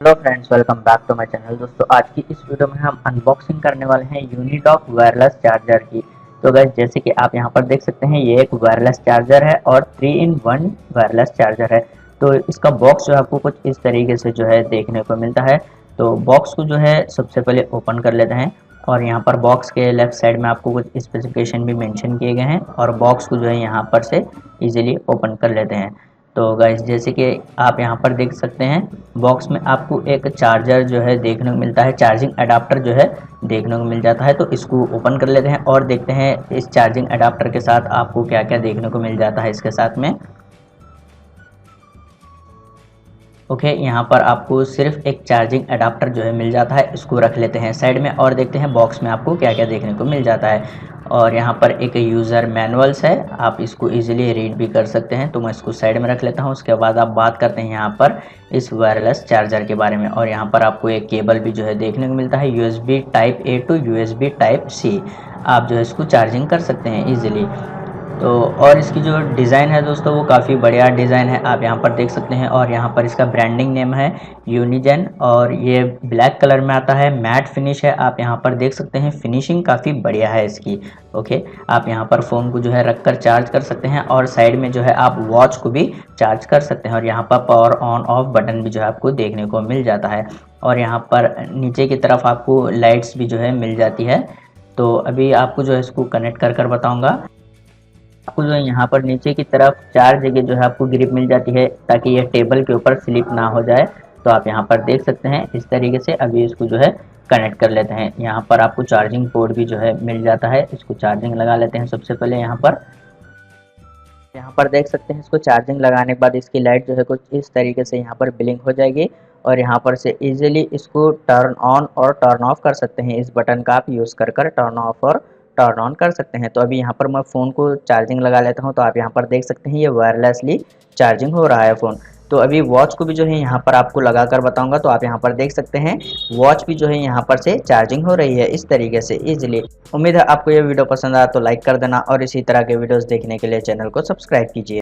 Hello friends, welcome back to my channel. दोस्तों, आज की इस वीडियो में हम अनबॉक्सिंग करने वाले हैं यूनिडॉक वायरलेस चार्जर की। तो गाइस, जैसे कि आप यहां पर देख सकते हैं, ये एक वायरलेस चार्जर है और 3 इन 1 वायरलेस चार्जर है। तो इसका बॉक्स जो है आपको कुछ इस तरीके से जो है देखने को मिलता है। तो बॉक्स को जो है सबसे पहले ओपन कर लेते हैं और यहाँ पर बॉक्स के लेफ्ट साइड में आपको कुछ स्पेसिफिकेशन भी मेंशन किए गए हैं और बॉक्स को जो है यहाँ पर से इजीली ओपन कर लेते हैं। तो गाइस, जैसे कि आप यहाँ पर देख सकते हैं, बॉक्स में आपको एक चार्जर जो है देखने को मिलता है, चार्जिंग अडाप्टर जो है देखने को मिल जाता है। तो इसको ओपन कर लेते हैं और देखते हैं इस चार्जिंग अडाप्टर के साथ आपको क्या क्या देखने को मिल जाता है इसके साथ में। ओके, यहाँ पर आपको सिर्फ एक चार्जिंग अडाप्टर जो है मिल जाता है। इसको रख लेते हैं साइड में और देखते हैं बॉक्स में आपको क्या क्या देखने को मिल जाता है। और यहाँ पर एक यूज़र मैनुअल्स है, आप इसको इजीली रीड भी कर सकते हैं। तो मैं इसको साइड में रख लेता हूँ। उसके बाद आप बात करते हैं यहाँ पर इस वायरलेस चार्जर के बारे में। और यहाँ पर आपको एक केबल भी जो है देखने को मिलता है, USB type A to USB type C। आप जो है इसको चार्जिंग कर सकते हैं ईजिली। तो और इसकी जो डिज़ाइन है दोस्तों, वो काफ़ी बढ़िया डिज़ाइन है, आप यहाँ पर देख सकते हैं। और यहाँ पर इसका ब्रांडिंग नेम है यूनिजेन और ये ब्लैक कलर में आता है, मैट फिनिश है। आप यहाँ पर देख सकते हैं, फिनिशिंग काफ़ी बढ़िया है इसकी। ओके, आप यहाँ पर फ़ोन को जो है रख कर चार्ज कर सकते हैं और साइड में जो है आप वॉच को भी चार्ज कर सकते हैं। और यहाँ पर पावर ऑन ऑफ बटन भी जो है आपको देखने को मिल जाता है। और यहाँ पर नीचे की तरफ आपको लाइट्स भी जो है मिल जाती है। तो अभी आपको जो है इसको कनेक्ट कर कर बताऊँगा। आपको जो है यहाँ पर नीचे की तरफ 4 जगह जो है आपको ग्रिप मिल जाती है ताकि ये टेबल के ऊपर स्लिप ना हो जाए। तो आप यहाँ पर देख सकते हैं इस तरीके से। अभी इसको जो है कनेक्ट कर लेते हैं। यहाँ पर आपको चार्जिंग पोर्ट भी जो है मिल जाता है। इसको चार्जिंग लगा लेते हैं सबसे पहले। यहाँ पर देख सकते हैं, इसको चार्जिंग लगाने के बाद इसकी लाइट जो है कुछ इस तरीके से यहाँ पर ब्लिंक हो जाएगी। और यहाँ पर से इजीली इसको टर्न ऑन और टर्न ऑफ कर सकते हैं। इस बटन का आप यूज़ कर कर टर्न ऑफ और टर्न ऑन कर सकते हैं। तो अभी यहाँ पर मैं फ़ोन को चार्जिंग लगा लेता हूँ। तो आप यहाँ पर देख सकते हैं, ये वायरलेसली चार्जिंग हो रहा है फ़ोन। तो अभी वॉच को भी जो है यहाँ पर आपको लगा कर बताऊँगा। तो आप यहाँ पर देख सकते हैं, वॉच भी जो है यहाँ पर से चार्जिंग हो रही है इस तरीके से ईजिली। उम्मीद है आपको ये वीडियो पसंद आया तो लाइक कर देना और इसी तरह के वीडियोस देखने के लिए चैनल को सब्सक्राइब कीजिए।